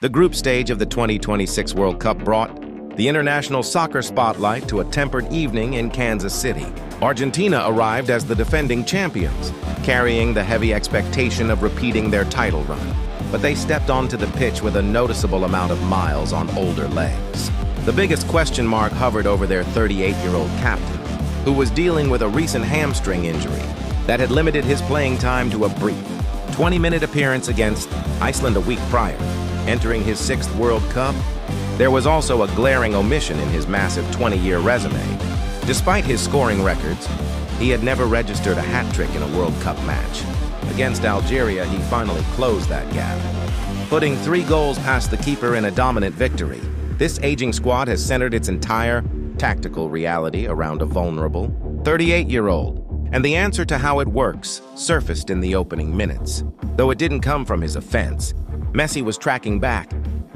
The group stage of the 2026 World Cup brought the international soccer spotlight to a tempered evening in Kansas City. Argentina arrived as the defending champions, carrying the heavy expectation of repeating their title run. But they stepped onto the pitch with a noticeable amount of miles on older legs. The biggest question mark hovered over their 38-year-old captain, who was dealing with a recent hamstring injury that had limited his playing time to a brief 20-minute appearance against Iceland a week prior. Entering his 6th World Cup, there was also a glaring omission in his massive 20-year resume. Despite his scoring records, he had never registered a hat trick in a World Cup match. Against Algeria, he finally closed that gap, putting 3 goals past the keeper in a dominant victory. This aging squad has centered its entire tactical reality around a vulnerable 38-year-old, and the answer to how it works surfaced in the opening minutes. Though it didn't come from his offense, Messi was tracking back,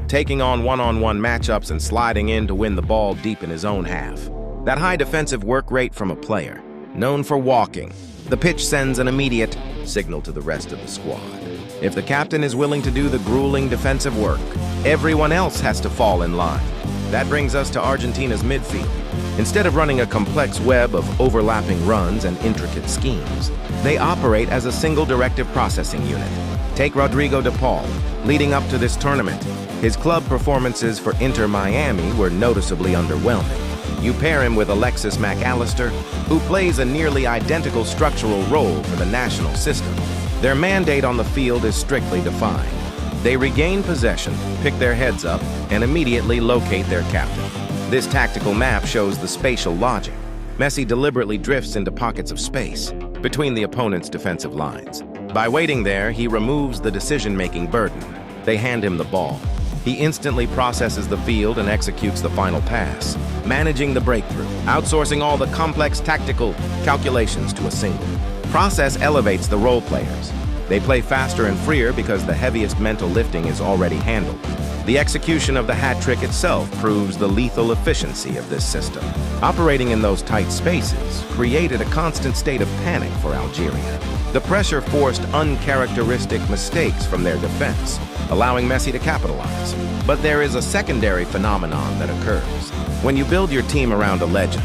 taking on one-on-one matchups and sliding in to win the ball deep in his own half. That high defensive work rate from a player known for walking the pitch sends an immediate signal to the rest of the squad. If the captain is willing to do the grueling defensive work, everyone else has to fall in line. That brings us to Argentina's midfield. Instead of running a complex web of overlapping runs and intricate schemes, they operate as a single directive processing unit. Take Rodrigo de Paul. Leading up to this tournament, his club performances for Inter Miami were noticeably underwhelming. You pair him with Alexis Mac Allister, who plays a nearly identical structural role for the national system. Their mandate on the field is strictly defined. They regain possession, pick their heads up, and immediately locate their captain. This tactical map shows the spatial logic. Messi deliberately drifts into pockets of space between the opponent's defensive lines. By waiting there, he removes the decision-making burden. They hand him the ball. He instantly processes the field and executes the final pass, managing the breakthrough, outsourcing all the complex tactical calculations to a single process. Elevates the role players. They play faster and freer because the heaviest mental lifting is already handled. The execution of the hat trick itself proves the lethal efficiency of this system. Operating in those tight spaces created a constant state of panic for Algeria. The pressure forced uncharacteristic mistakes from their defense, allowing Messi to capitalize. But there is a secondary phenomenon that occurs. When you build your team around a legend,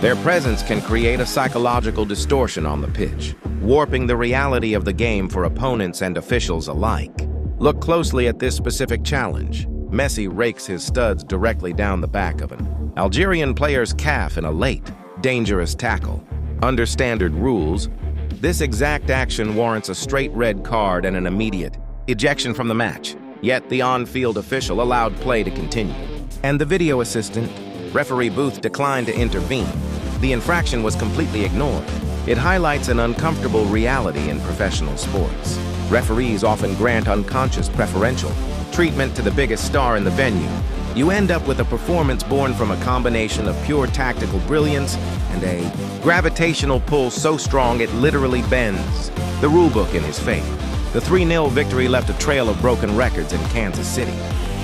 their presence can create a psychological distortion on the pitch, warping the reality of the game for opponents and officials alike. Look closely at this specific challenge. Messi rakes his studs directly down the back of an Algerian player's calf in a late, dangerous tackle. Under standard rules, this exact action warrants a straight red card and an immediate ejection from the match. Yet the on-field official allowed play to continue, and the video assistant referee booth declined to intervene. The infraction was completely ignored. It highlights an uncomfortable reality in professional sports. Referees often grant unconscious preferential treatment to the biggest star in the venue. You end up with a performance born from a combination of pure tactical brilliance and a gravitational pull so strong it literally bends the rulebook in his favor. The 3-0 victory left a trail of broken records in Kansas City.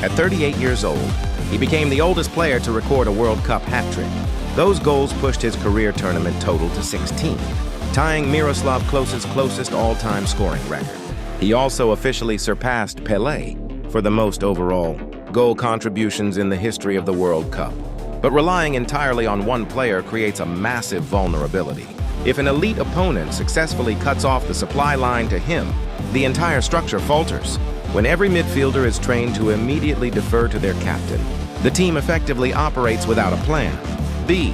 At 38 years old, he became the oldest player to record a World Cup hat trick. Those goals pushed his career tournament total to 16, tying Miroslav Klose's closest all-time scoring record. He also officially surpassed Pelé for the most overall goal contributions in the history of the World Cup. But relying entirely on one player creates a massive vulnerability. If an elite opponent successfully cuts off the supply line to him, the entire structure falters. When every midfielder is trained to immediately defer to their captain, the team effectively operates without a plan B.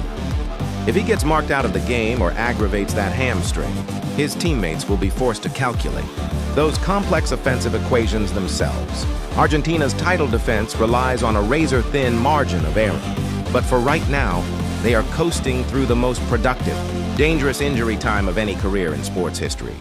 If he gets marked out of the game or aggravates that hamstring, his teammates will be forced to calculate those complex offensive equations themselves. Argentina's title defense relies on a razor-thin margin of error. But for right now, they are coasting through the most productive, dangerous injury time of any career in sports history.